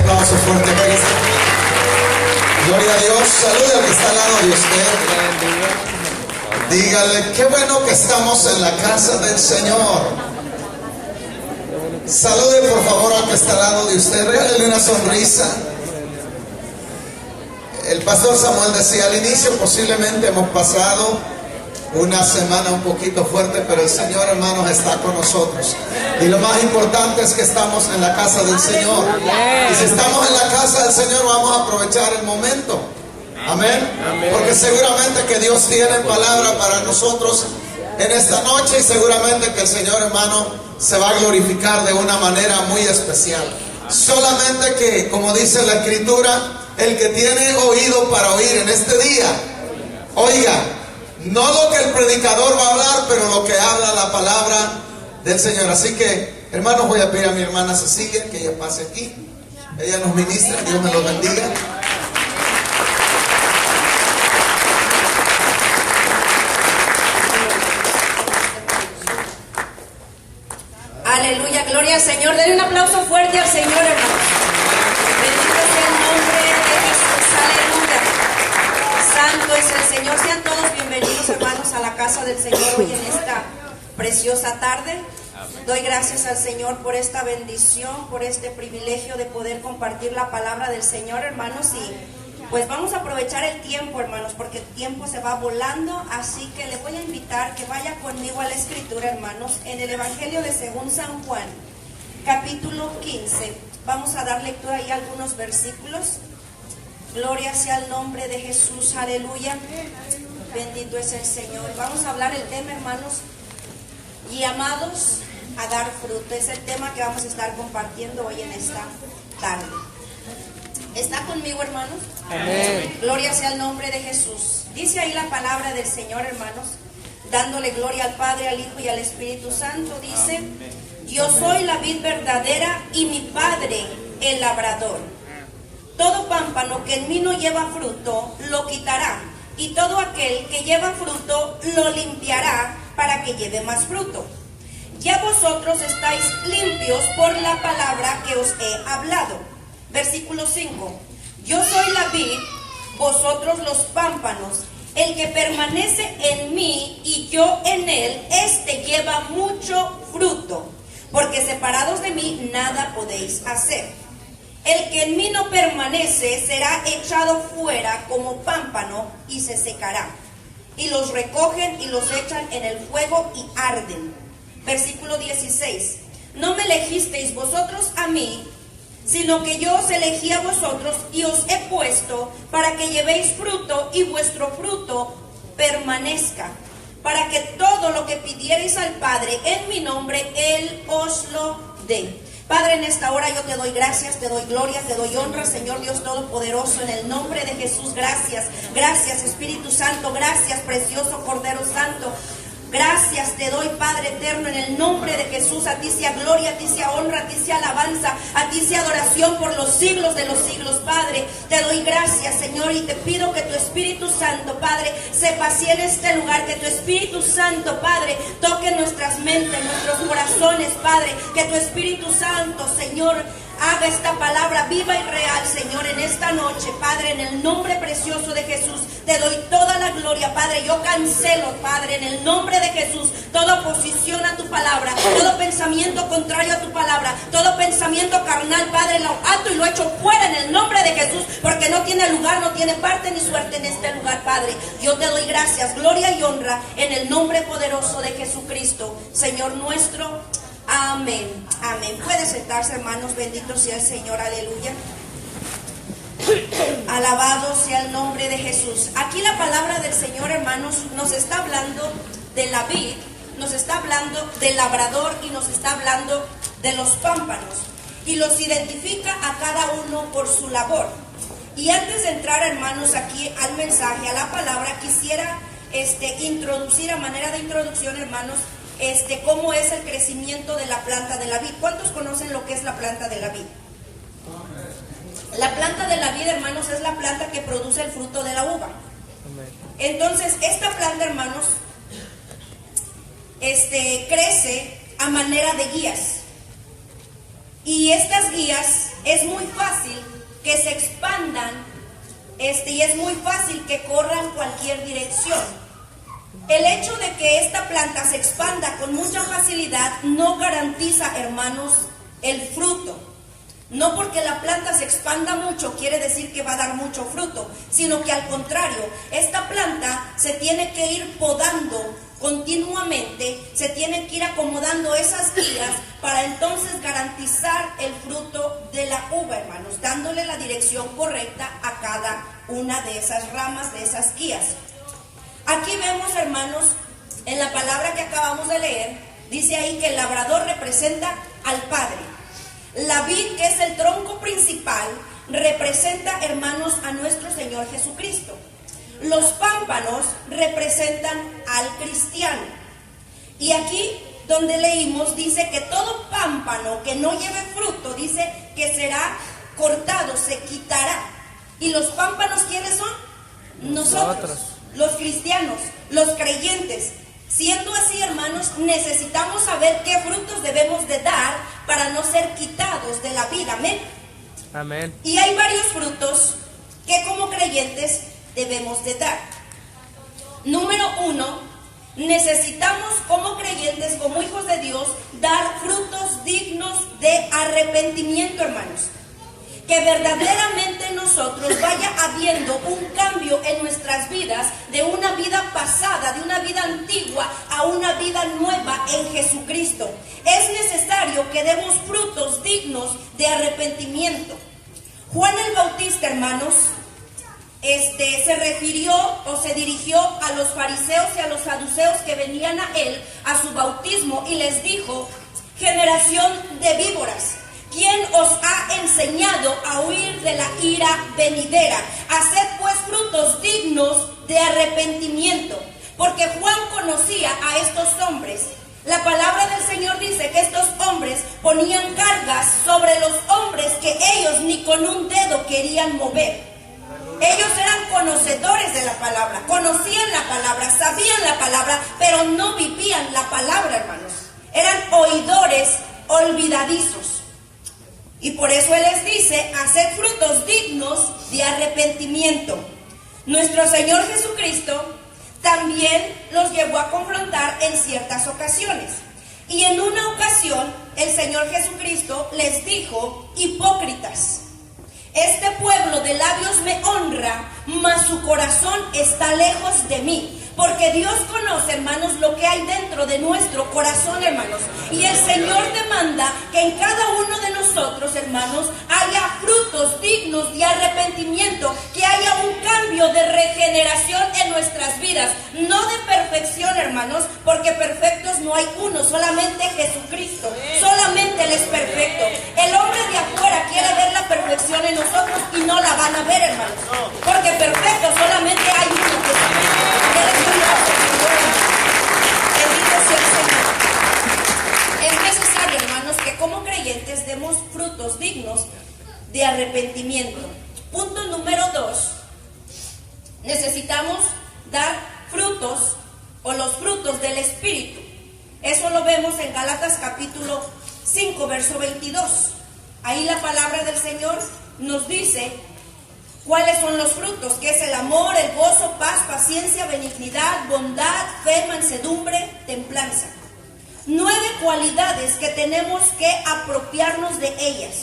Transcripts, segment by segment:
aplauso fuerte a Cristo. Gloria a Dios. Salude al que está al lado de usted. Dígale, qué bueno que estamos en la casa del Señor. Salude por favor al que está al lado de usted. Regálele una sonrisa. El pastor Samuel decía al inicio, posiblemente hemos pasado una semana un poquito fuerte, pero el Señor, hermanos, está con nosotros. Y lo más importante es que estamos en la casa del Señor. Y si estamos en la casa del Señor, vamos a aprovechar el momento. Amén. Porque seguramente que Dios tiene palabra para nosotros en esta noche, y seguramente que el Señor, hermano, se va a glorificar de una manera muy especial. Solamente que, como dice la Escritura, el que tiene oído para oír en este día, oiga, no lo que el predicador va a hablar, pero lo que habla la palabra del Señor. Así que, hermanos, voy a pedir a mi hermana Cecilia que ella pase aquí. Ella nos ministra, Dios me lo bendiga. Aleluya, gloria al Señor. Denle un aplauso fuerte al Señor, hermanos. Bendito sea el nombre de Jesús. Aleluya. Santo es el Señor. Sean todos bienvenidos, hermanos, a la casa del Señor hoy en esta preciosa tarde. Doy gracias al Señor por esta bendición, por este privilegio de poder compartir la palabra del Señor, hermanos. Y pues vamos a aprovechar el tiempo, hermanos, porque el tiempo se va volando. Así que le voy a invitar que vaya conmigo a la Escritura, hermanos, en el Evangelio de según San Juan, capítulo 15. Vamos a dar lectura ahí a algunos versículos. Gloria sea el nombre de Jesús, aleluya. Bendito es el Señor. Vamos a hablar el tema, hermanos, llamados a dar fruto. Es el tema que vamos a estar compartiendo hoy en esta tarde. ¿Está conmigo, hermanos? Amén. Gloria sea el nombre de Jesús. Dice ahí la palabra del Señor, hermanos, dándole gloria al Padre, al Hijo y al Espíritu Santo. Dice: yo soy la vid verdadera y mi Padre el labrador. Todo pámpano que en mí no lleva fruto, lo quitará, y todo aquel que lleva fruto, lo limpiará para que lleve más fruto. Ya vosotros estáis limpios por la palabra que os he hablado. Versículo 5. Yo soy la vid, vosotros los pámpanos. El que permanece en mí y yo en él, este lleva mucho fruto, porque separados de mí nada podéis hacer. El que en mí no permanece será echado fuera como pámpano y se secará. Y los recogen y los echan en el fuego y arden. Versículo 16. No me elegisteis vosotros a mí, sino que yo os elegí a vosotros y os he puesto para que llevéis fruto y vuestro fruto permanezca, para que todo lo que pidiereis al Padre en mi nombre, Él os lo dé. Padre, en esta hora yo te doy gracias, te doy gloria, te doy honra, Señor Dios Todopoderoso, en el nombre de Jesús. Gracias, gracias Espíritu Santo, gracias precioso Cordero Santo. Gracias te doy, Padre eterno, en el nombre de Jesús. A ti sea gloria, a ti sea honra, a ti sea alabanza, a ti sea adoración por los siglos de los siglos, Padre. Te doy gracias, Señor, y te pido que tu Espíritu Santo, Padre, se pasee en este lugar, que tu Espíritu Santo, Padre, toque nuestras mentes, nuestros corazones, Padre, que tu Espíritu Santo, Señor, haga esta palabra viva y real, Señor, en esta noche, Padre, en el nombre precioso de Jesús. Te doy toda la gloria, Padre. Yo cancelo, Padre, en el nombre de Jesús, toda oposición a tu palabra, todo pensamiento contrario a tu palabra, todo pensamiento carnal, Padre, lo ato y lo echo fuera en el nombre de Jesús, porque no tiene lugar, no tiene parte ni suerte en este lugar, Padre. Yo te doy gracias, gloria y honra, en el nombre poderoso de Jesucristo, Señor nuestro. Amén, amén. Puede sentarse, hermanos, bendito sea el Señor, aleluya. Alabado sea el nombre de Jesús. Aquí la palabra del Señor, hermanos, nos está hablando de la vid, nos está hablando del labrador y nos está hablando de los pámpanos. Y los identifica a cada uno por su labor. Y antes de entrar, hermanos, aquí al mensaje, a la palabra, quisiera introducir, a manera de introducción, hermanos, cómo es el crecimiento de la planta de la vid. ¿Cuántos conocen lo que es la planta de la vid? La planta de la vid, hermanos, es la planta que produce el fruto de la uva. Entonces, esta planta, hermanos, crece a manera de guías. Y estas guías es muy fácil que se expandan y es muy fácil que corran cualquier dirección. El hecho de que esta planta se expanda con mucha facilidad no garantiza, hermanos, el fruto. No porque la planta se expanda mucho quiere decir que va a dar mucho fruto, sino que al contrario, esta planta se tiene que ir podando continuamente, se tiene que ir acomodando esas guías para entonces garantizar el fruto de la uva, hermanos, dándole la dirección correcta a cada una de esas ramas, de esas guías. Aquí vemos, hermanos, en la palabra que acabamos de leer, dice ahí que el labrador representa al Padre. La vid, que es el tronco principal, representa, hermanos, a nuestro Señor Jesucristo. Los pámpanos representan al cristiano. Y aquí donde leímos dice que todo pámpano que no lleve fruto, dice que será cortado, se quitará. ¿Y los pámpanos quiénes son? Nosotros, los cristianos, los creyentes. Siendo así, hermanos, necesitamos saber qué frutos debemos de dar para no ser quitados de la vida. Amén. Amén. Y hay varios frutos que como creyentes debemos de dar. Número 1, necesitamos como creyentes, como hijos de Dios, dar frutos dignos de arrepentimiento, hermanos. Que verdaderamente nosotros vaya habiendo un cambio en nuestras vidas, de una vida pasada, de una vida antigua a una vida nueva en Jesucristo. Es necesario que demos frutos dignos de arrepentimiento. Juan el Bautista, hermanos, se refirió o se dirigió a los fariseos y a los saduceos que venían a él, a su bautismo, y les dijo: generación de víboras, ¿quién os ha enseñado a huir de la ira venidera? Haced pues frutos dignos de arrepentimiento. Porque Juan conocía a estos hombres. La palabra del Señor dice que estos hombres ponían cargas sobre los hombres que ellos ni con un dedo querían mover. Ellos eran conocedores de la palabra, conocían la palabra, sabían la palabra, pero no vivían la palabra, hermanos. Eran oidores olvidadizos. Y por eso Él les dice: haced frutos dignos de arrepentimiento. Nuestro Señor Jesucristo también los llevó a confrontar en ciertas ocasiones. Y en una ocasión el Señor Jesucristo les dijo: hipócritas, este pueblo de labios me honra, mas su corazón está lejos de mí. Porque Dios conoce, hermanos, lo que hay dentro de nuestro corazón, hermanos. Y el Señor demanda que en cada uno de nosotros, hermanos, haya frutos dignos de arrepentimiento, que haya un cambio de regeneración en nuestras vidas. No de perfección, hermanos, porque perfectos no hay uno, solamente Jesucristo. Solamente Él es perfecto. El hombre de afuera quiere ver la perfección en nosotros y no la van a ver, hermanos. Porque perfecto solamente hay uno, Jesucristo. Bendito sea el Señor. Es necesario, hermanos, que como creyentes demos frutos dignos de arrepentimiento. Punto número 2. Necesitamos dar frutos o los frutos del Espíritu. Eso lo vemos en Gálatas capítulo 5, verso 22. Ahí la palabra del Señor nos dice cuáles son los frutos, que es el amor, el gozo, paz, paciencia, benignidad, bondad, fe, mansedumbre, templanza. 9 cualidades que tenemos que apropiarnos de ellas,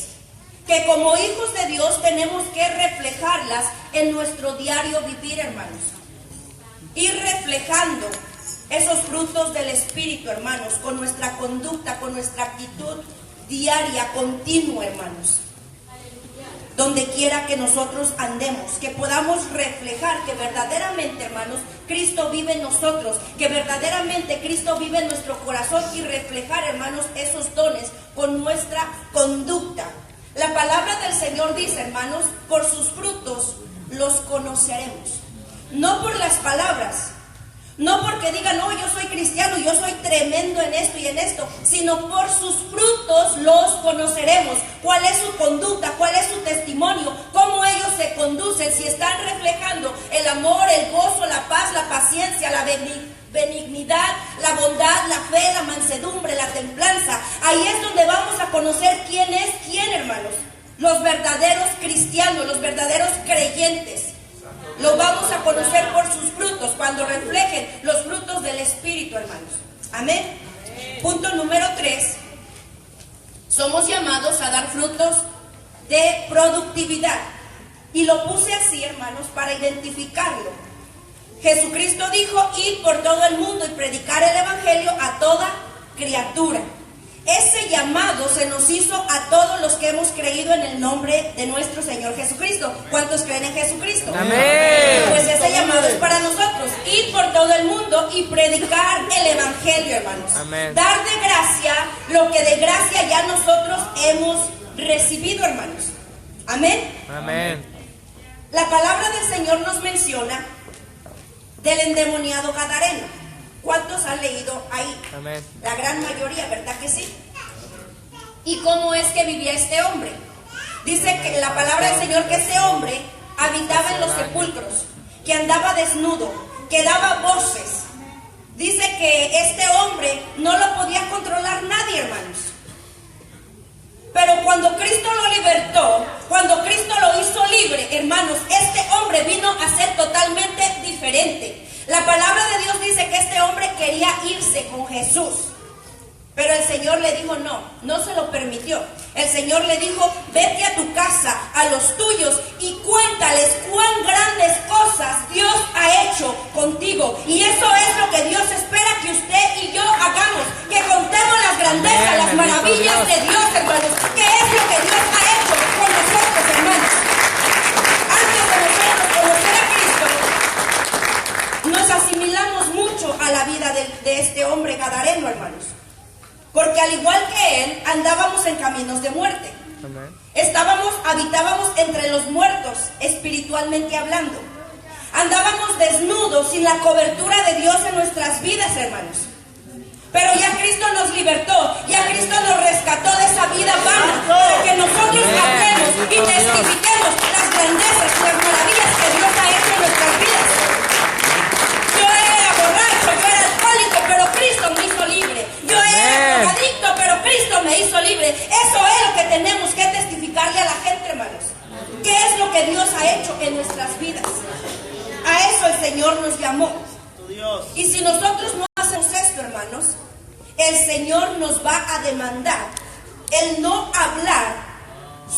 que como hijos de Dios tenemos que reflejarlas en nuestro diario vivir, hermanos. Ir reflejando esos frutos del Espíritu, hermanos, con nuestra conducta, con nuestra actitud diaria, continua, hermanos. Donde quiera que nosotros andemos, que podamos reflejar que verdaderamente, hermanos, Cristo vive en nosotros, que verdaderamente Cristo vive en nuestro corazón, y reflejar, hermanos, esos dones con nuestra conducta. La palabra del Señor dice, hermanos, por sus frutos los conoceremos. No por las palabras, no porque digan: no, yo soy cristiano, yo soy tremendo en esto y en esto, sino por sus frutos los conoceremos. ¿Cuál es su conducta? ¿Cuál es su testimonio? ¿Cómo ellos se conducen? Si están reflejando el amor, el gozo, la paz, la paciencia, la benignidad, la bondad, la fe, la mansedumbre, la templanza. Ahí es donde vamos a conocer quién es los verdaderos cristianos, los verdaderos creyentes. Los vamos a conocer por sus frutos, cuando reflejen los frutos del Espíritu, hermanos. Amén. Punto número 3. Somos llamados a dar frutos de productividad. Y lo puse así, hermanos, para identificarlo. Jesucristo dijo: id por todo el mundo y predicar el evangelio a toda criatura. Ese llamado se nos hizo a todos los que hemos creído en el nombre de nuestro Señor Jesucristo. ¿Cuántos creen en Jesucristo? Amén. Pues ese llamado es para nosotros. Ir por todo el mundo y predicar el evangelio, hermanos. Amén. Dar de gracia lo que de gracia ya nosotros hemos recibido, hermanos. Amén. Amén. La palabra del Señor nos menciona del endemoniado gadareno. ¿Cuántos han leído ahí? Amén. La gran mayoría, ¿verdad que sí? ¿Y cómo es que vivía este hombre? Dice que la palabra del Señor que ese hombre habitaba en los sepulcros, que andaba desnudo, que daba voces. Dice que este hombre no lo podía controlar nadie, hermanos. Pero cuando Cristo lo libertó, cuando Cristo lo hizo libre, hermanos, este hombre vino a ser totalmente diferente. La palabra de Dios dice que este hombre quería irse con Jesús, pero el Señor le dijo no se lo permitió. El Señor le dijo: vete a tu casa, a los tuyos, y cuéntales cuán grandes cosas Dios ha hecho contigo. Y eso es lo que Dios espera que usted y yo hagamos, que contemos las grandezas, Amén, las maravillas de Dios, hermanos. ¿Qué es lo que Dios ha hecho con nosotros, hermanos? Antes de nosotros conocer a Cristo, nos asimilamos mucho a la vida de este hombre gadareno, hermanos. Porque al igual que él, andábamos en caminos de muerte. Amén. Habitábamos entre los muertos, espiritualmente hablando. Andábamos desnudos, sin la cobertura de Dios en nuestras vidas, hermanos. Pero ya Cristo nos libertó, ya Cristo nos rescató de esa vida vana, para que nosotros hablemos y testifiquemos las grandezas, las maravillas que Dios ha hecho en nuestras vidas. Yo era borracho, yo era alcohólico, pero Cristo me hizo libre. Yo era drogadicto, pero Cristo me hizo libre. Eso es lo que tenemos que testificarle a la gente, hermanos. ¿Qué es lo que Dios ha hecho en nuestras vidas? A eso el Señor nos llamó. Y si nosotros no hacemos esto, hermanos, el Señor nos va a demandar el no hablar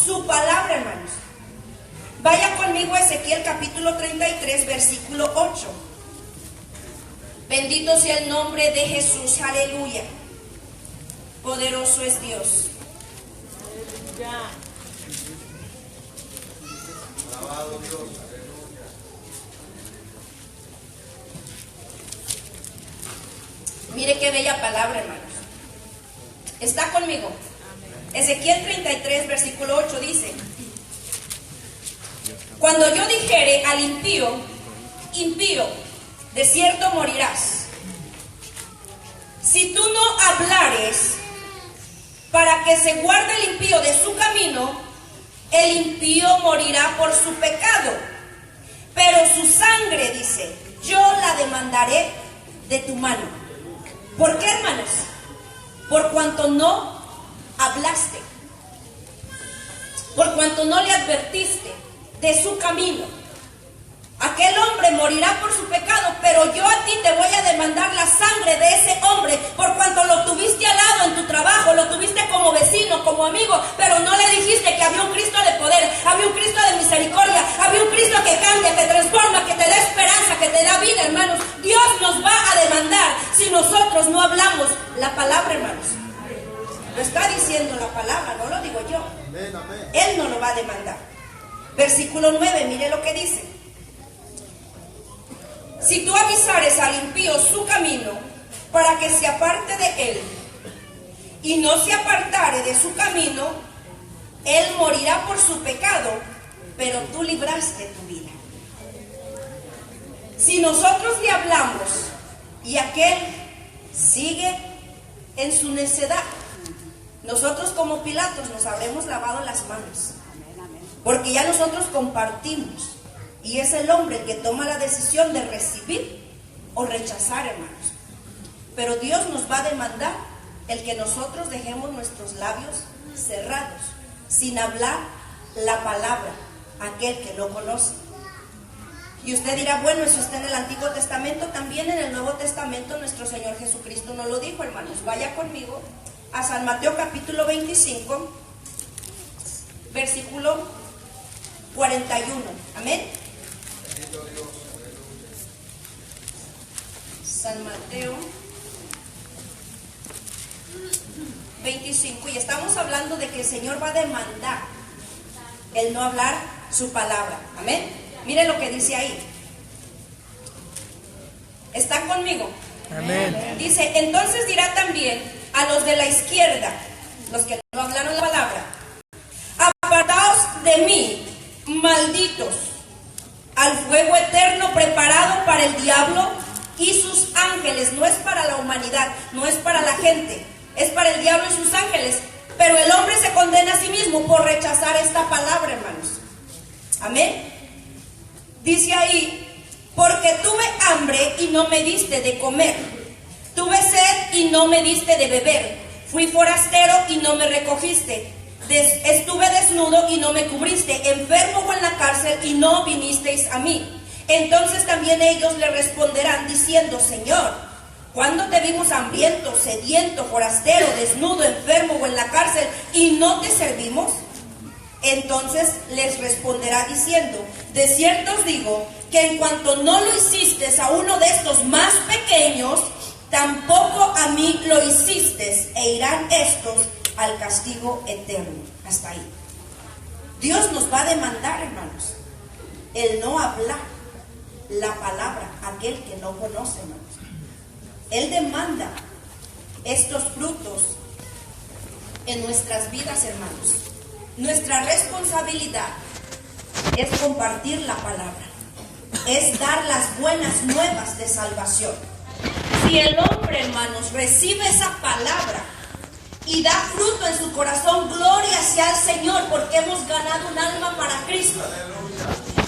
su palabra, hermanos. Vaya conmigo a Ezequiel capítulo 33, versículo 8. Bendito sea el nombre de Jesús, aleluya. Poderoso es Dios. Alabado Dios. Mire qué bella palabra, hermanos. ¿Está conmigo? Ezequiel 33, versículo 8 dice: cuando yo dijere al impío, impío, de cierto morirás. Si tú no hablares para que se guarde el impío de su camino, el impío morirá por su pecado. Pero su sangre, dice, yo la demandaré de tu mano. ¿Por qué, hermanos? Por cuanto no hablaste, por cuanto no le advertiste de su camino. Aquel hombre morirá por su pecado, pero yo a ti te voy a demandar la sangre de ese hombre, por cuanto lo tuviste al lado en tu trabajo, lo tuviste como vecino, como amigo, pero no le dijiste que había un Cristo de poder, había un Cristo de misericordia, había un Cristo que cambia, que transforma, que te da esperanza, que te da vida, hermanos. Dios nos va a demandar si nosotros no hablamos la palabra, hermanos. Lo está diciendo la palabra, no lo digo yo. Él no lo va a demandar. Versículo 9, mire lo que dice: si tú avisares al impío su camino para que se aparte de él, y no se apartare de su camino, él morirá por su pecado, pero tú libraste tu vida. Si nosotros le hablamos y aquel sigue en su necedad, nosotros como Pilatos nos habremos lavado las manos, porque ya nosotros compartimos. Y es el hombre el que toma la decisión de recibir o rechazar, hermanos. Pero Dios nos va a demandar el que nosotros dejemos nuestros labios cerrados, sin hablar la palabra a aquel que no conoce. Y usted dirá, bueno, eso está en el Antiguo Testamento, también en el Nuevo Testamento nuestro Señor Jesucristo nos lo dijo, hermanos. Vaya conmigo a San Mateo capítulo 25, versículo 41. Amén. San Mateo 25, y estamos hablando de que el Señor va a demandar el no hablar su palabra. Amén. Miren lo que dice ahí. ¿Están conmigo? Amén. Dice, entonces dirá también a los de la izquierda, los que no hablaron la palabra: apartaos de mí, malditos, al fuego eterno preparado para el diablo y sus ángeles. No es para la humanidad, no es para la gente, es para el diablo y sus ángeles. Pero el hombre se condena a sí mismo por rechazar esta palabra, hermanos. Amén. Dice ahí, porque tuve hambre y no me diste de comer, tuve sed y no me diste de beber, fui forastero y no me recogiste, estuve desnudo y no me cubriste, enfermo o en la cárcel y no vinisteis a mí. Entonces también ellos le responderán diciendo: Señor, ¿cuándo te vimos hambriento, sediento, forastero, desnudo, enfermo o en la cárcel y no te servimos? Entonces les responderá diciendo: de cierto os digo que en cuanto no lo hiciste a uno de estos más pequeños, tampoco a mí lo hiciste, e irán estos al castigo eterno. Hasta ahí. Dios nos va a demandar, hermanos, el no hablar la palabra a aquel que no conoce, hermanos. Él demanda estos frutos en nuestras vidas, hermanos. Nuestra responsabilidad es compartir la palabra, es dar las buenas nuevas de salvación. Si el hombre, hermanos, recibe esa palabra y da fruto en su corazón, gloria sea al Señor, porque hemos ganado un alma para Cristo.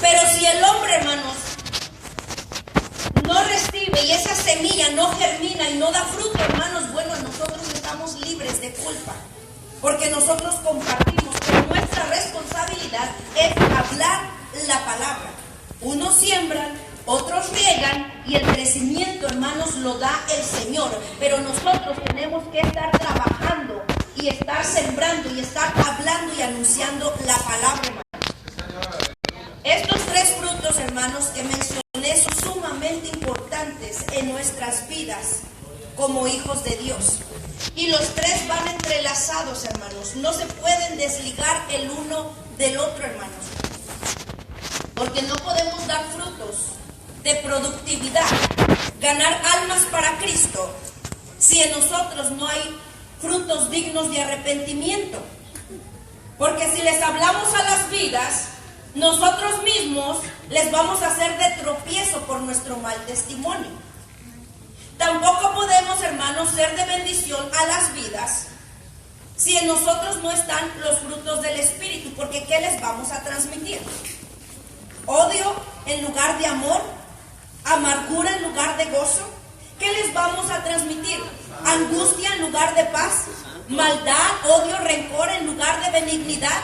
Pero si el hombre, hermanos, no recibe y esa semilla no germina y no da fruto, hermanos, bueno, nosotros estamos libres de culpa, porque nosotros compartimos, pero nuestra responsabilidad es hablar la palabra. Unos siembran, otros riegan, y el crecimiento, hermanos, lo da el Señor, pero nosotros tenemos que estar trabajando y estar sembrando y estar hablando y anunciando la palabra, hermanos. Estos tres frutos, hermanos, que mencioné son sumamente importantes en nuestras vidas como hijos de Dios. Y los tres van entrelazados, hermanos. No se pueden desligar el uno del otro, hermanos. Porque no podemos dar frutos de productividad, ganar almas para Cristo, si en nosotros no hay frutos dignos de arrepentimiento. Porque si les hablamos a las vidas, nosotros mismos les vamos a hacer de tropiezo por nuestro mal testimonio. Tampoco podemos, hermanos, ser de bendición a las vidas si en nosotros no están los frutos del Espíritu, porque ¿qué les vamos a transmitir? Odio en lugar de amor, amargura en lugar de gozo. ¿Qué les vamos a transmitir? Angustia en lugar de paz, maldad, odio, rencor en lugar de benignidad,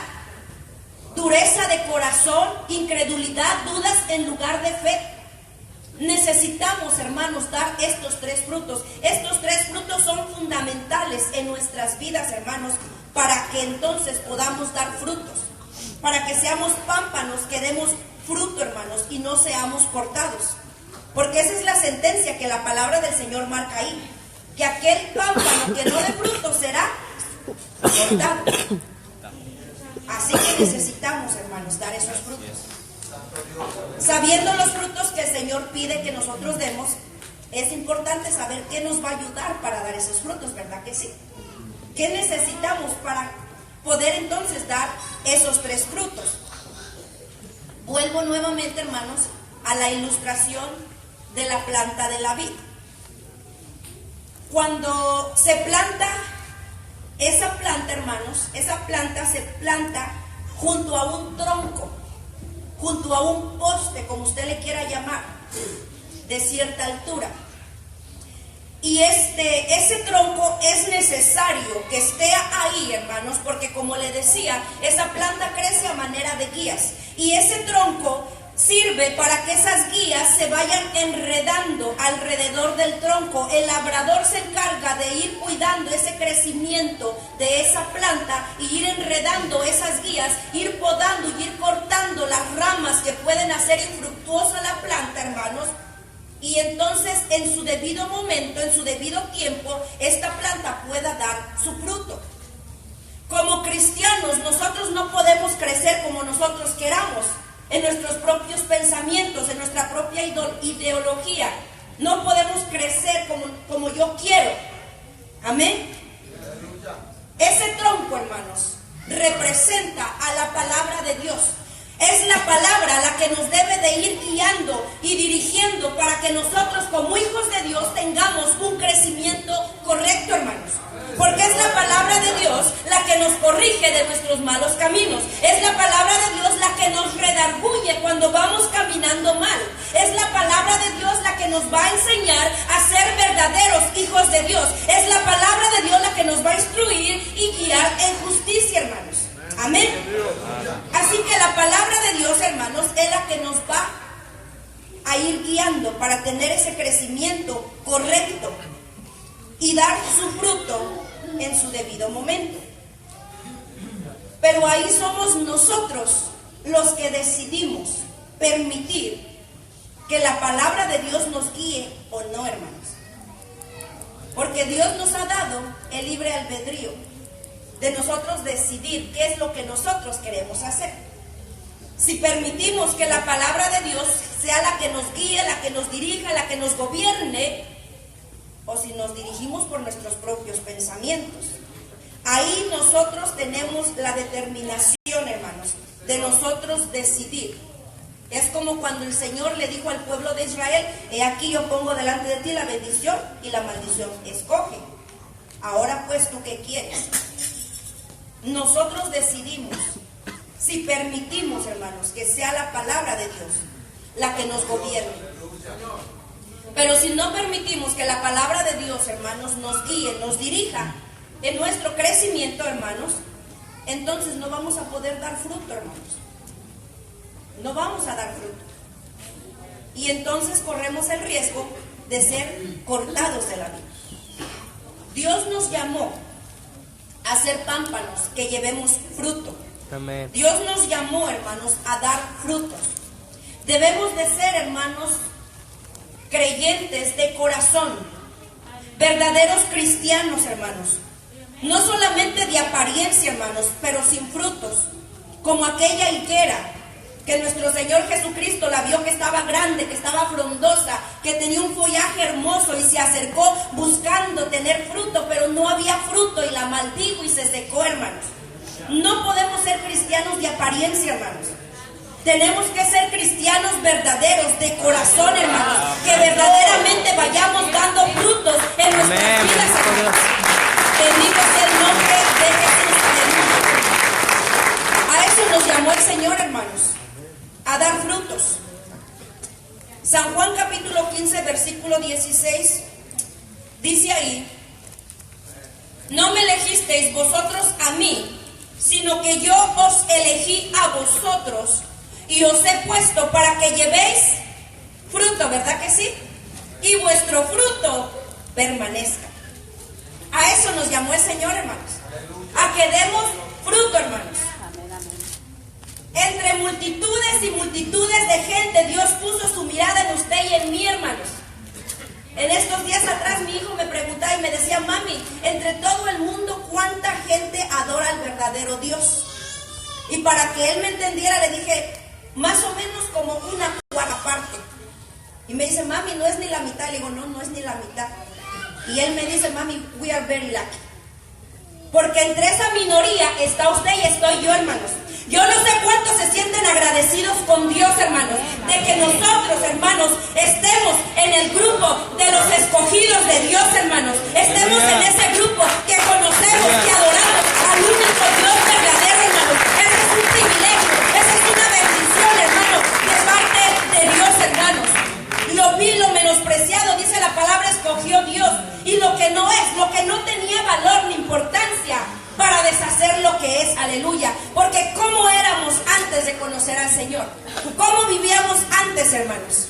dureza de corazón, incredulidad, dudas en lugar de fe. Necesitamos, hermanos, dar estos tres frutos. Estos tres frutos son fundamentales en nuestras vidas, hermanos, para que entonces podamos dar frutos, para que seamos pámpanos, que demos fruto, hermanos, y no seamos cortados. Porque esa es la sentencia que la palabra del Señor marca ahí, que aquel pámpano que no dé fruto será cortado. Así que necesitamos, hermanos, dar esos frutos. Sabiendo los frutos que el Señor pide que nosotros demos, es importante saber qué nos va a ayudar para dar esos frutos, ¿verdad que sí? ¿Qué necesitamos para poder entonces dar esos tres frutos? Vuelvo nuevamente, hermanos, a la ilustración de la planta de la vid. Cuando se planta esa planta, hermanos, esa planta se planta junto a un tronco, junto a un poste, como usted le quiera llamar, de cierta altura. Y ese tronco es necesario que esté ahí, hermanos, porque como le decía, esa planta crece a manera de guías. Y ese tronco sirve para que esas guías se vayan enredando alrededor del tronco. El labrador se encarga de ir cuidando ese crecimiento de esa planta y ir enredando esas guías, ir podando y ir cortando las ramas que pueden hacer infructuosa la planta, hermanos. Y entonces en su debido momento, en su debido tiempo, esta planta pueda dar su fruto. Como cristianos, nosotros no podemos crecer como nosotros queramos, en nuestros propios pensamientos, en nuestra propia ideología. No podemos crecer como yo quiero. Amén. Ese tronco, hermanos, representa a la palabra de Dios. Es la palabra la que nos debe de ir guiando y dirigiendo para que nosotros como hijos de Dios tengamos un crecimiento correcto, hermanos. Porque es la palabra de Dios la que nos corrige de nuestros malos caminos. Es la palabra de Dios la que nos redarguye cuando vamos caminando mal. Es la palabra de Dios la que nos va a enseñar a ser verdaderos hijos de Dios. Es la palabra de Dios la que nos va a instruir y guiar en justicia, hermanos. Amén. Así que la palabra de Dios, hermanos, es la que nos va a ir guiando para tener ese crecimiento correcto y dar su fruto en su debido momento. Pero ahí somos nosotros los que decidimos permitir que la palabra de Dios nos guíe o no, hermanos. Porque Dios nos ha dado el libre albedrío de nosotros decidir qué es lo que nosotros queremos hacer. Si permitimos que la palabra de Dios sea la que nos guíe, la que nos dirija, la que nos gobierne, o si nos dirigimos por nuestros propios pensamientos. Ahí nosotros tenemos la determinación, hermanos, de nosotros decidir. Es como cuando el Señor le dijo al pueblo de Israel: he aquí yo pongo delante de ti la bendición y la maldición, escoge. Ahora pues, ¿tú qué quieres? Nosotros decidimos si permitimos, hermanos, que sea la palabra de Dios la que nos gobierne. Pero si no permitimos que la palabra de Dios, hermanos, nos guíe, nos dirija en nuestro crecimiento, hermanos, entonces no vamos a poder dar fruto, hermanos. No vamos a dar fruto. Y entonces corremos el riesgo de ser cortados de la vida. Dios nos llamó a ser pámpanos que llevemos fruto. Amén. Dios nos llamó, hermanos, a dar frutos. Debemos de ser, hermanos, creyentes de corazón, verdaderos cristianos, hermanos. No solamente de apariencia, hermanos, pero sin frutos, como aquella higuera que nuestro Señor Jesucristo la vio que estaba grande, que estaba frondosa, que tenía un follaje hermoso y se acercó buscando tener fruto, pero no había fruto y la maldijo y se secó, hermanos. No podemos ser cristianos de apariencia, hermanos. Tenemos que ser cristianos verdaderos, de corazón, hermanos, que verdaderamente vayamos dando frutos en nuestras vidas, hermanos. Bendito sea el nombre de Jesús. A eso nos llamó el Señor, hermanos, a dar frutos. San Juan capítulo 15, versículo 16, dice ahí: no me elegisteis vosotros a mí, sino que yo os elegí a vosotros y os he puesto para que llevéis fruto, ¿verdad que sí? Y vuestro fruto permanezca. A eso nos llamó el Señor, hermanos, a que demos fruto, hermanos. Entre multitudes y multitudes de gente, Dios puso su mirada en usted y en mí, hermanos. En estos días atrás mi hijo me preguntaba y me decía: mami, entre todo el mundo, ¿cuánta gente adora al verdadero Dios? Y para que él me entendiera le dije: más o menos como una cuarta parte. Y me dice: mami, no es ni la mitad. Le digo: no, no es ni la mitad. Y él me dice: mami, we are very lucky. Porque entre esa minoría está usted y estoy yo, hermanos. Yo no sé cuántos se sienten agradecidos con Dios, hermanos, de que nosotros, hermanos, estemos en el grupo de los escogidos de Dios, hermanos. Estemos en ese grupo que conocemos y adoramos al único Dios verdadero, hermanos. Ese es un privilegio, esa es una bendición, hermanos, de parte de Dios, hermanos. Lo vil, lo menospreciado, dice la palabra, escogió Dios. Porque ¿cómo éramos antes de conocer al Señor? ¿Cómo vivíamos antes, hermanos?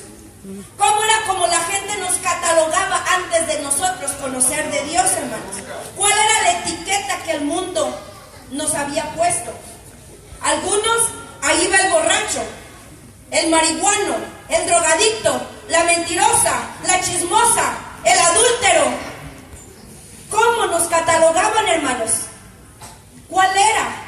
¿Cómo era como la gente nos catalogaba antes de nosotros conocer de Dios, hermanos? ¿Cuál era la etiqueta que el mundo nos había puesto? Algunos, ahí va el borracho, el marihuano, el drogadicto, la mentirosa, la chismosa, el adúltero. ¿Cómo nos catalogaban, hermanos? ¿Cuál era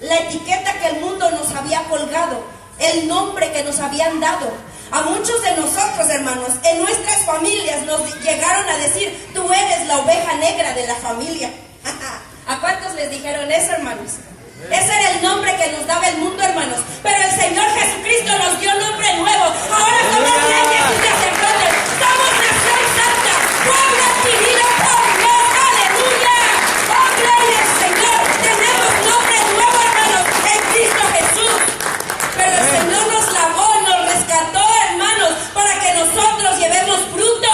la etiqueta que el mundo nos había colgado? El nombre que nos habían dado. A muchos de nosotros, hermanos, en nuestras familias nos llegaron a decir: tú eres la oveja negra de la familia. ¿A cuántos les dijeron eso, hermanos? Ese era el nombre que nos daba el mundo, hermanos. Pero el Señor Jesucristo nos dio nombre nuevo. Ahora somos reyes y sacerdotes. Somos nación santa, pueblo adquirido por Dios. ¡Aleluya! ¡Oh, gloria al Señor! Tenemos nombre nuevo, hermanos, en Cristo Jesús. Pero el Señor nos lavó, nos rescató, hermanos, para que nosotros llevemos fruto.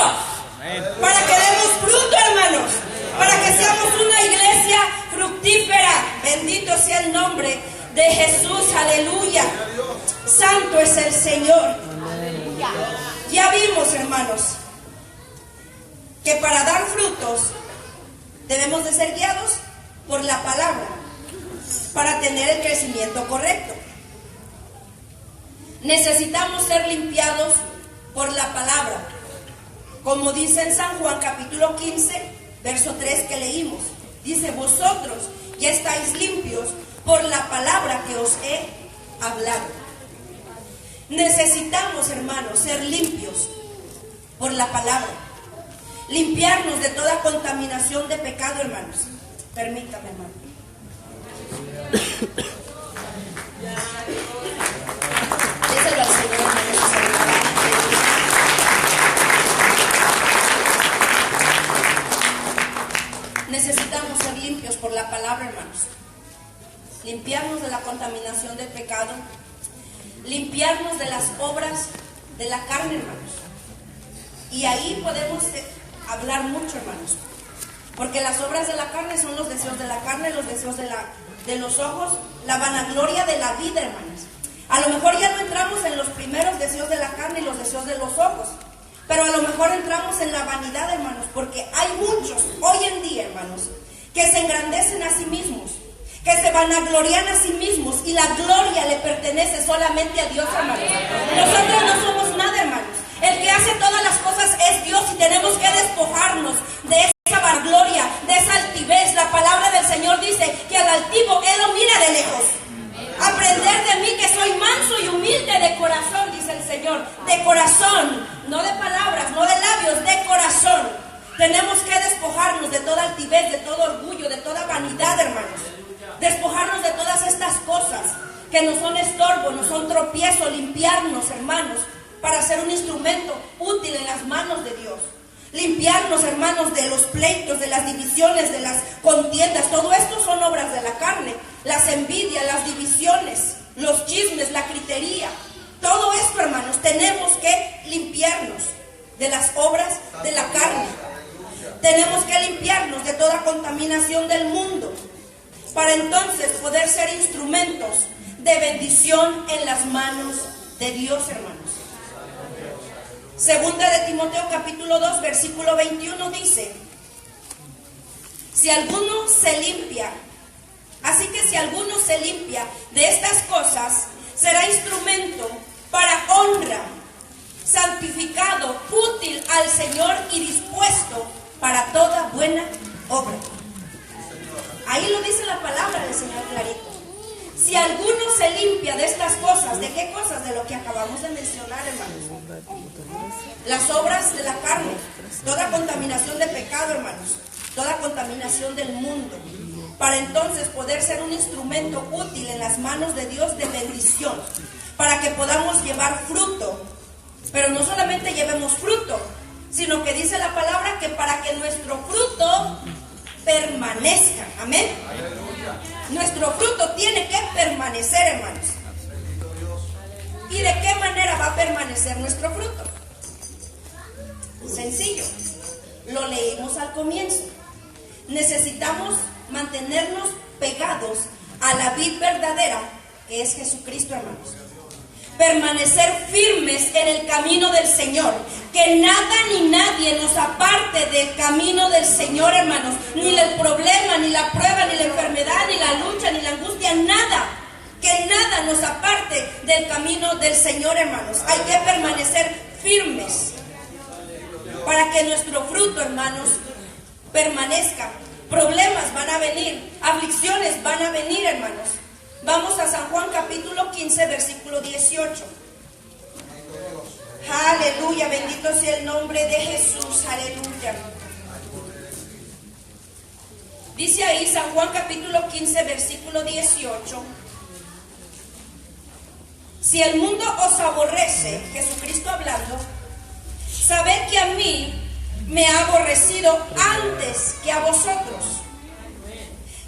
Para que demos fruto, hermanos. Para que seamos una iglesia fructífera. Bendito sea el nombre de Jesús. Aleluya. Santo es el Señor. Ya vimos, hermanos, que para dar frutos debemos de ser guiados por la palabra para tener el crecimiento correcto. Necesitamos ser limpiados por la palabra, como dice en San Juan capítulo 15 verso 3 que leímos. Dice: vosotros ya estáis limpios por la palabra que os he hablado. Necesitamos, hermanos, ser limpios por la palabra. Limpiarnos de toda contaminación de pecado, hermanos. Permítame, hermano. Díselo al Señor, hermanos. Necesitamos ser limpios por la palabra, hermanos. Limpiarnos de la contaminación del pecado. Limpiarnos de las obras de la carne, hermanos. Y ahí podemos hablar mucho, hermanos. Porque las obras de la carne son los deseos de la carne, los deseos de los ojos, la vanagloria de la vida, hermanos. A lo mejor ya no entramos en los primeros deseos de la carne y los deseos de los ojos. Pero a lo mejor entramos en la vanidad, hermanos, porque hay muchos hoy en día, hermanos, que se engrandecen a sí mismos, que se vanaglorian a sí mismos, y la gloria le pertenece solamente a Dios, hermanos. Nosotros no somos nada, hermanos. El que hace todas las cosas es Dios, y tenemos que despojarnos de esa vanagloria, de esa altivez. La palabra del Señor dice que al altivo Él lo mira de lejos. Aprender de mí, que soy manso y humilde de corazón, dice el Señor. De corazón, no de palabras, no de labios, de corazón. Tenemos que despojarnos de toda altivez, de todo orgullo, de toda vanidad, hermanos. Despojarnos de todas estas cosas que nos son estorbo, nos son tropiezo. Limpiarnos, hermanos, para ser un instrumento útil en las manos de Dios. Limpiarnos, hermanos, de los pleitos, de las divisiones, de las contiendas. Todo esto son obras de la carne. Las envidias, las divisiones, los chismes, la gritería. Todo esto, hermanos, tenemos que limpiarnos de las obras de la carne. Tenemos que limpiarnos de toda contaminación del mundo, para entonces poder ser instrumentos de bendición en las manos de Dios, hermanos. Segunda de Timoteo capítulo 2 versículo 21 dice: si alguno se limpia, así que si alguno se limpia de estas cosas, será instrumento para honra, santificado, útil al Señor y dispuesto para toda buena obra. Ahí lo dice la palabra del Señor clarito. Si alguno se limpia de estas cosas, ¿de qué cosas? De lo que acabamos de mencionar, hermanos. Las obras de la carne, toda contaminación de pecado, hermanos, toda contaminación del mundo, para entonces poder ser un instrumento útil en las manos de Dios de bendición, para que podamos llevar fruto. Pero no solamente llevemos fruto, sino que dice la palabra que para que nuestro fruto permanezca. Amén. Nuestro fruto tiene que permanecer, hermanos. ¿Y de qué manera va a permanecer nuestro fruto? Sencillo. Lo leímos al comienzo. Necesitamos mantenernos pegados a la vid verdadera, que es Jesucristo, hermanos. Permanecer firmes en el camino del Señor, que nada ni nadie nos aparte del camino del Señor, hermanos, ni el problema, ni la prueba, ni la enfermedad, ni la lucha, ni la angustia, nada, que nada nos aparte del camino del Señor, hermanos. Hay que permanecer firmes para que nuestro fruto, hermanos, permanezca. Problemas van a venir, aflicciones van a venir, hermanos. Vamos a San Juan capítulo 15, versículo 18. Aleluya, bendito sea el nombre de Jesús, aleluya. Dice ahí San Juan capítulo 15, versículo 18. Si el mundo os aborrece, Jesucristo hablando, sabed que a mí me ha aborrecido antes que a vosotros.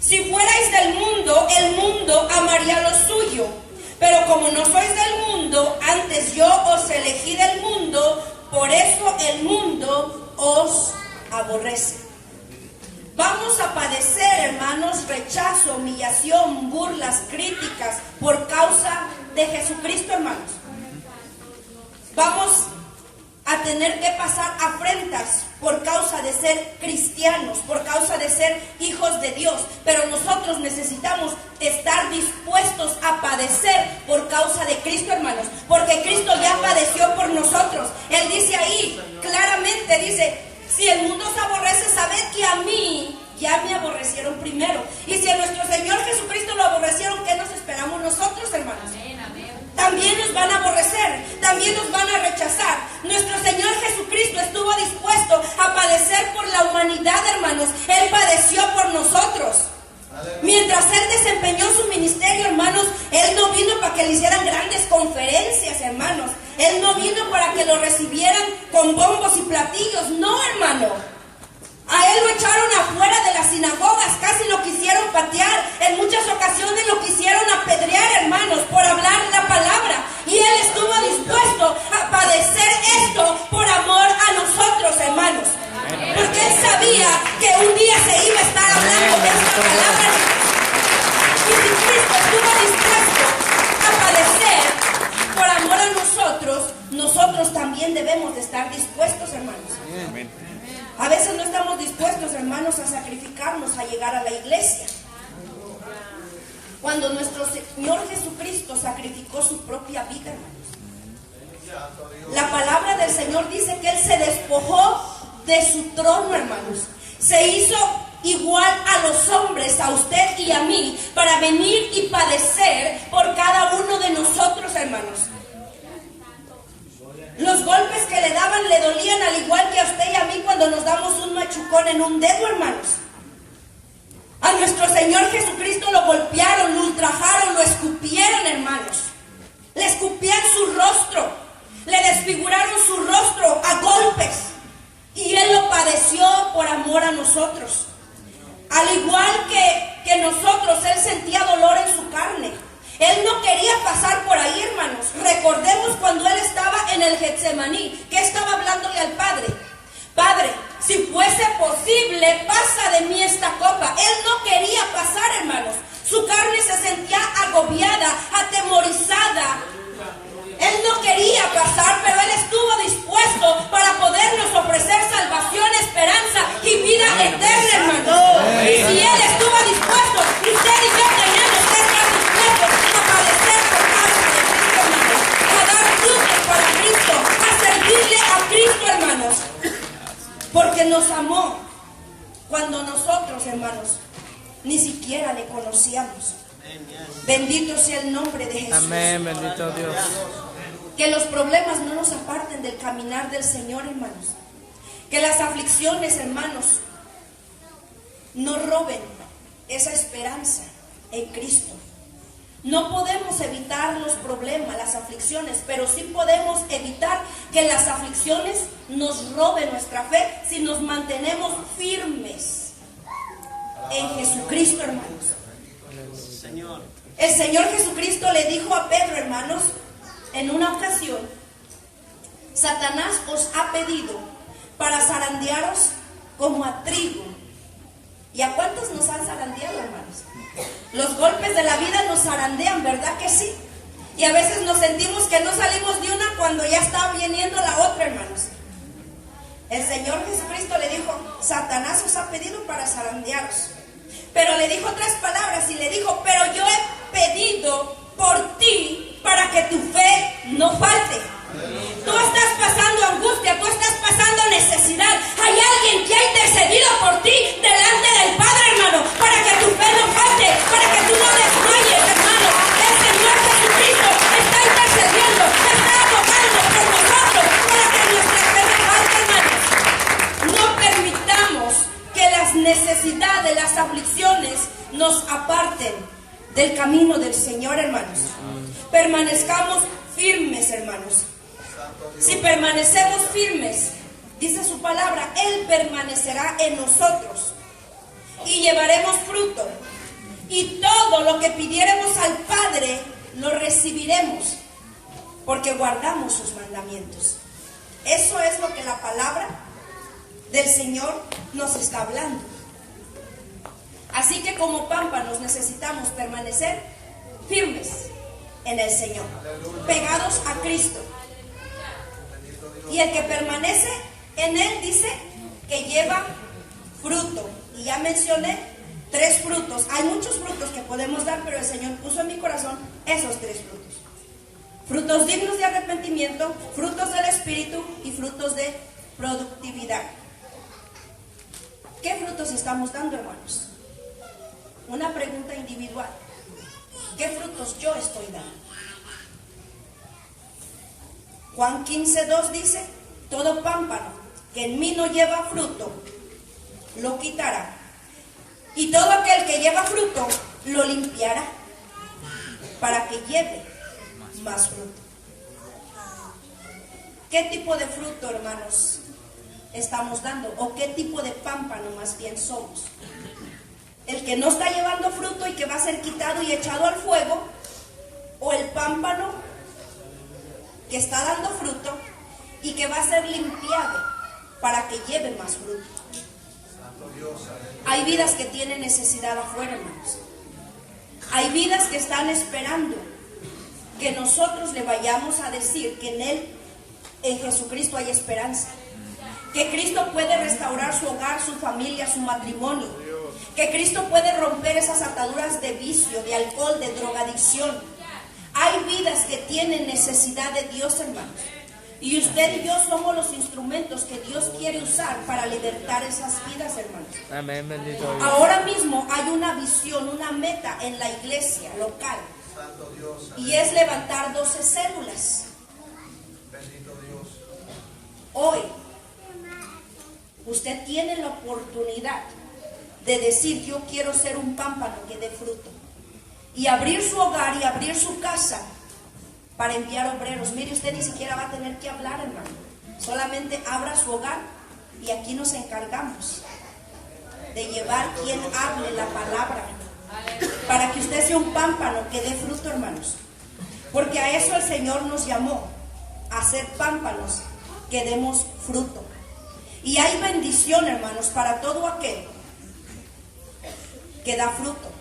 Si fuerais del mundo, el mundo amaría lo suyo. Pero como no sois del mundo, antes yo os elegí del mundo, por eso el mundo os aborrece. Vamos a padecer, hermanos, rechazo, humillación, burlas, críticas por causa de Jesucristo, hermanos. Vamos a tener que pasar afrentas por causa de ser cristianos, por causa de ser hijos de Dios. Pero nosotros necesitamos estar dispuestos a padecer por causa de Cristo, hermanos, porque Cristo ya padeció por nosotros. Él dice ahí, claramente dice, si el mundo os aborrece, sabed que a mí ya me aborrecieron primero. Y si a nuestro Señor Jesucristo lo aborrecieron, ¿qué nos esperamos nosotros, hermanos? También nos van a aborrecer, también nos van a rechazar. Nuestro Señor Jesucristo estuvo dispuesto a padecer por la humanidad, hermanos. Él padeció por nosotros. Mientras Él desempeñó su ministerio, hermanos, Él no vino para que le hicieran grandes conferencias, hermanos. Él no vino para que lo recibieran con bombos y platillos. No, hermano. A Él lo echaron afuera de las sinagogas, casi lo quisieron patear, en muchas ocasiones lo quisieron apedrear, hermanos, por hablar la palabra. Y Él estuvo dispuesto a padecer esto por amor a nosotros, hermanos. Porque Él sabía que un día se iba a estar hablando de esta palabra. Y si Cristo estuvo dispuesto a padecer por amor a nosotros, nosotros también debemos de estar dispuestos, hermanos. Amén. A veces no estamos dispuestos, hermanos, a sacrificarnos, a llegar a la iglesia. Cuando nuestro Señor Jesucristo sacrificó su propia vida, hermanos. La palabra del Señor dice que Él se despojó de su trono, hermanos. Se hizo igual a los hombres, a usted y a mí, para venir y padecer por cada uno de nosotros, hermanos. Los golpes que le daban le dolían al igual que a usted y a mí cuando nos damos un machucón en un dedo, hermanos. A nuestro Señor Jesucristo lo golpearon, lo ultrajaron, lo escupieron, hermanos. Le escupían su rostro, le desfiguraron su rostro a golpes. Y Él lo padeció por amor a nosotros. Al igual que nosotros, Él sentía dolor en su carne. Él no quería pasar por ahí, hermanos. Recordemos cuando Él estaba en el Getsemaní, que estaba hablándole al Padre. Padre, si fuese posible, pasa de mí esta copa. Él no quería pasar, hermanos. Su carne se sentía agobiada, atemorizada. Él no quería pasar, pero Él estuvo dispuesto para podernos ofrecer salvación, esperanza y vida eterna, hermanos. Y si Él estuvo dispuesto, usted y yo tenemos que estar dispuestos a padecer por causa de Cristo, hermanos, a dar frutos para Cristo, a servirle a Cristo, hermanos, porque nos amó cuando nosotros, hermanos, ni siquiera le conocíamos. Bendito sea el nombre de Jesús. Amén, bendito Dios. Que los problemas no nos aparten del caminar del Señor, hermanos. Que las aflicciones, hermanos, no roben esa esperanza en Cristo. No podemos evitar los problemas, las aflicciones, pero sí podemos evitar que las aflicciones nos roben nuestra fe si nos mantenemos firmes en Jesucristo, hermanos. El Señor Jesucristo le dijo a Pedro, hermanos, en una ocasión: Satanás os ha pedido para zarandearos como a trigo, ¿Y a cuántos nos han zarandeado, hermanos? Los golpes de la vida nos zarandean, ¿verdad que sí? Y a veces nos sentimos que no salimos de una cuando ya está viniendo la otra, hermanos. El Señor Jesucristo le dijo: Satanás os ha pedido para zarandearos. Pero le dijo otras palabras y le dijo: pero yo he pedido por ti para que tu fe no falte. Tú estás pasando angustia, tú estás pasando necesidad. Hay alguien que ha intercedido por ti delante del Padre, hermano, para que tu fe no falte, para que tú no desmayes, hermano. El Señor Jesucristo está intercediendo, está abogando por nosotros para que nuestra fe no falte, hermanos. No permitamos que las necesidades, las aflicciones nos aparten del camino del Señor, hermanos. Permanezcamos firmes, hermanos. Si permanecemos firmes, dice su palabra, Él permanecerá en nosotros y llevaremos fruto. Y todo lo que pidiéremos al Padre lo recibiremos, porque guardamos sus mandamientos. Eso es lo que la palabra del Señor nos está hablando. Así que como pámpanos necesitamos permanecer firmes en el Señor, pegados a Cristo. Y el que permanece en Él, dice que lleva fruto. Y ya mencioné 3 frutos. Hay muchos frutos que podemos dar, pero el Señor puso en mi corazón esos 3 frutos. Frutos dignos de arrepentimiento, frutos del Espíritu y frutos de productividad. ¿Qué frutos estamos dando, hermanos? Una pregunta individual. ¿Qué frutos yo estoy dando? Juan 15:2 dice: todo pámpano que en mí no lleva fruto, lo quitará. Y todo aquel que lleva fruto, lo limpiará, para que lleve más fruto. ¿Qué tipo de fruto, hermanos, estamos dando? ¿O qué tipo de pámpano más bien somos? ¿El que no está llevando fruto y que va a ser quitado y echado al fuego? ¿O el pámpano que está dando fruto y que va a ser limpiado para que lleve más fruto? Hay vidas que tienen necesidad afuera, hermanos. Hay vidas que están esperando que nosotros le vayamos a decir que en Él, en Jesucristo, hay esperanza. Que Cristo puede restaurar su hogar, su familia, su matrimonio. Que Cristo puede romper esas ataduras de vicio, de alcohol, de drogadicción. Hay vidas que tienen necesidad de Dios, hermanos. Y usted y yo somos los instrumentos que Dios quiere usar para libertar esas vidas, hermanos. Amén, bendito Dios. Ahora mismo hay una visión, una meta en la iglesia local. Y es levantar 12 células. Hoy, usted tiene la oportunidad de decir: yo quiero ser un pámpano que dé fruto. Y abrir su hogar y abrir su casa para enviar obreros. Mire, usted ni siquiera va a tener que hablar, hermano. Solamente abra su hogar y aquí nos encargamos de llevar quien hable la palabra, para que usted sea un pámpano que dé fruto, hermanos. Porque a eso el Señor nos llamó, a ser pámpanos que demos fruto. Y hay bendición, hermanos, para todo aquel que da fruto.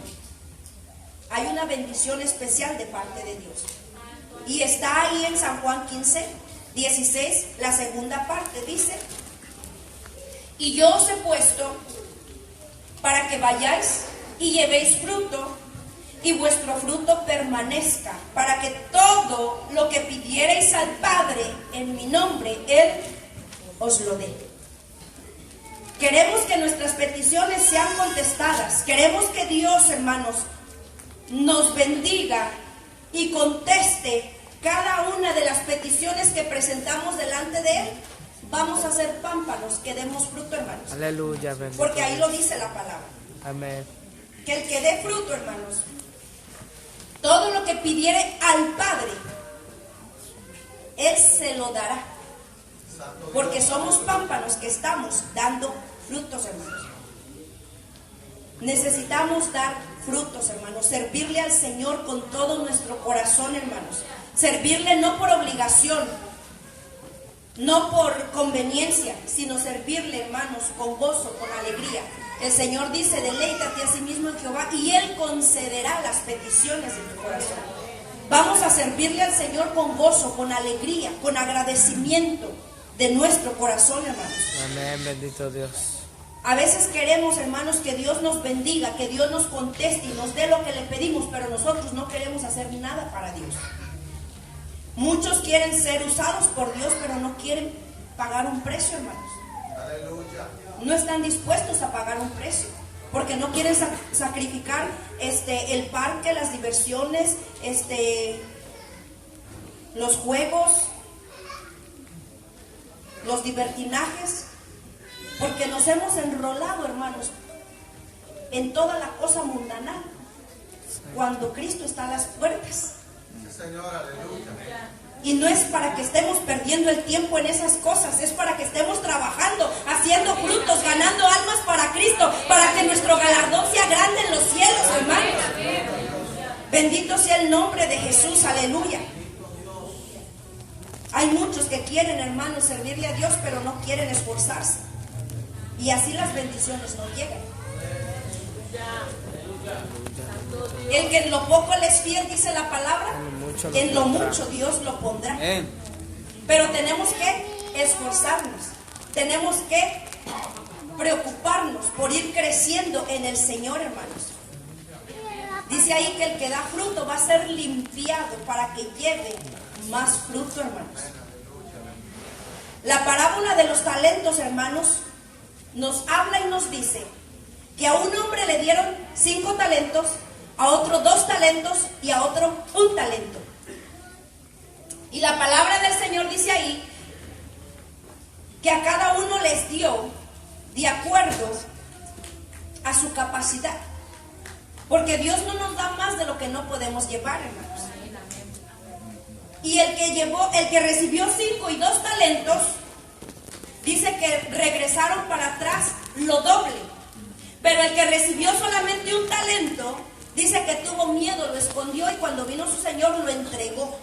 Hay una bendición especial de parte de Dios. Y está ahí en San Juan 15:16, la segunda parte, dice: y yo os he puesto para que vayáis y llevéis fruto, y vuestro fruto permanezca, para que todo lo que pidierais al Padre en mi nombre, Él os lo dé. Queremos que nuestras peticiones sean contestadas. Queremos que Dios, hermanos, nos bendiga y conteste cada una de las peticiones que presentamos delante de Él. Vamos a ser pámpanos que demos fruto, hermanos. Aleluya, bendito. Porque ahí lo dice la palabra. Amén. Que el que dé fruto, hermanos, todo lo que pidiere al Padre, Él se lo dará. Porque somos pámpanos que estamos dando frutos, hermanos. Necesitamos dar frutos, hermanos. Servirle al Señor con todo nuestro corazón, hermanos. Servirle no por obligación, no por conveniencia, sino servirle, hermanos, con gozo, con alegría. El Señor dice, deleítate a sí mismo en Jehová y Él concederá las peticiones de tu corazón. Vamos a servirle al Señor con gozo, con alegría, con agradecimiento de nuestro corazón, hermanos. Amén, bendito Dios. A veces queremos, hermanos, que Dios nos bendiga, que Dios nos conteste y nos dé lo que le pedimos, pero nosotros no queremos hacer nada para Dios. Muchos quieren ser usados por Dios, pero no quieren pagar un precio, hermanos. Aleluya. No están dispuestos a pagar un precio, porque no quieren sacrificar el parque, las diversiones, los juegos, los divertinajes, porque nos hemos enrolado, hermanos, en toda la cosa mundana, cuando Cristo está a las puertas. Señor, aleluya. Y no es para que estemos perdiendo el tiempo en esas cosas, es para que estemos trabajando, haciendo frutos, ganando almas para Cristo, para que nuestro galardón sea grande en los cielos, hermanos. Bendito sea el nombre de Jesús, aleluya. Hay muchos que quieren, hermanos, servirle a Dios, pero no quieren esforzarse. Y así las bendiciones no llegan. El que en lo poco le es fiel, dice la palabra, en lo mucho Dios lo pondrá. Pero tenemos que esforzarnos, tenemos que preocuparnos por ir creciendo en el Señor, hermanos. Dice ahí que el que da fruto va a ser limpiado para que lleve más fruto, hermanos. La parábola de los talentos, hermanos, nos habla y nos dice que a un hombre le dieron 5 talentos, a otro 2 talentos y a otro 1 talento. Y la palabra del Señor dice ahí que a cada uno les dio de acuerdo a su capacidad, porque Dios no nos da más de lo que no podemos llevar, hermanos. Y el que recibió 5 y 2 talentos, dice que regresaron para atrás lo doble. Pero el que recibió solamente 1 talento, dice que tuvo miedo, lo escondió y cuando vino su señor lo entregó.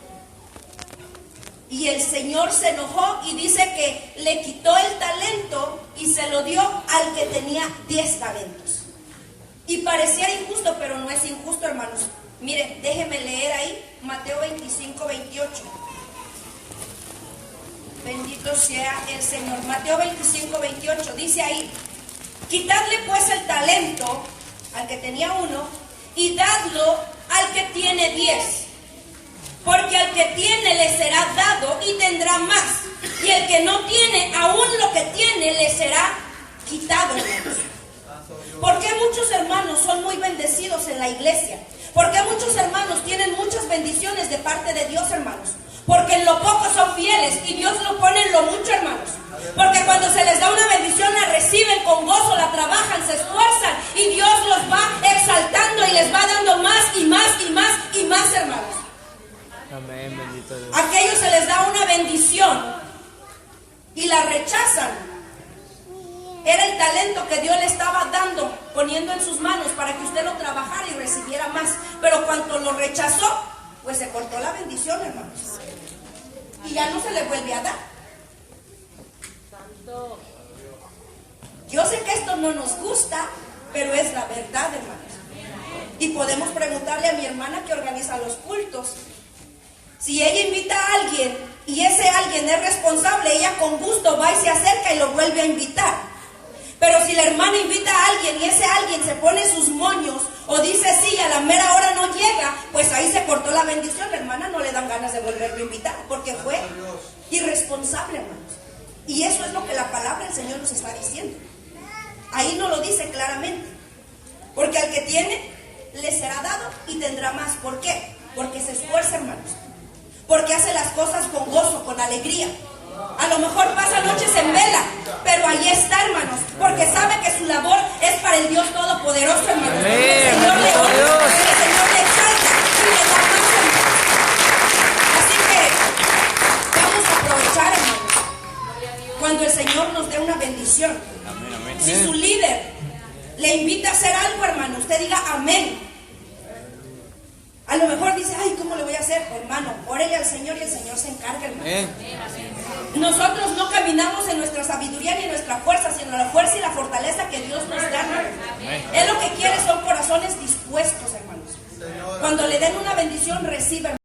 Y el Señor se enojó y dice que le quitó el talento y se lo dio al que tenía 10 talentos. Y pareciera injusto, pero no es injusto, hermanos. Miren, déjenme leer ahí Mateo 25, 28. Bendito sea el Señor. Mateo 25, 28 dice ahí: quitadle pues el talento al que tenía 1 y dadlo al que tiene 10. Porque al que tiene le será dado y tendrá más. Y el que no tiene, aún lo que tiene le será quitado, hermanos. ¿Por qué muchos hermanos son muy bendecidos en la iglesia? ¿Por qué muchos hermanos tienen muchas bendiciones de parte de Dios, hermanos? Porque en lo poco son fieles y Dios lo pone en lo mucho, hermanos. Porque cuando se les da una bendición la reciben con gozo, la trabajan, se esfuerzan y Dios los va exaltando y les va dando más y más y más y más, hermanos. Amén, bendito Dios. A aquellos se les da una bendición y la rechazan. Era el talento que Dios le estaba dando, poniendo en sus manos para que usted lo trabajara y recibiera más. Pero cuando lo rechazó, pues se cortó la bendición, hermanos. Y ya no se le vuelve a dar. Yo sé que esto no nos gusta, pero es la verdad, hermanos. Y podemos preguntarle a mi hermana que organiza los cultos. Si ella invita a alguien y ese alguien es responsable, ella con gusto va y se acerca y lo vuelve a invitar. Pero si la hermana invita a alguien y ese alguien se pone sus moños o dice sí, a la mera hora no llega, pues ahí se cortó la bendición. La hermana no le dan ganas de volverlo a invitar porque fue irresponsable, hermanos. Y eso es lo que la palabra del Señor nos está diciendo. Ahí no lo dice claramente. Porque al que tiene, le será dado y tendrá más. ¿Por qué? Porque se esfuerza, hermanos. Porque hace las cosas con gozo, con alegría. A lo mejor pasa noches en vela, pero ahí está, hermanos, porque sabe que su labor es para el Dios Todopoderoso, hermanos. El Señor le honra, el Señor le exalta y le da más, hermanos. Así que vamos a aprovechar, hermanos, cuando el Señor nos dé una bendición. Si su líder le invita a hacer algo, hermano, usted diga amén. A lo mejor dice, ay, ¿cómo le voy a hacer? Hermano, órele al Señor y el Señor se encarga, hermano. Nosotros no caminamos en nuestra sabiduría ni en nuestra fuerza, sino en la fuerza y la fortaleza que Dios nos da, hermano. Él lo que quiere son corazones dispuestos, hermanos. Cuando le den una bendición, recibe.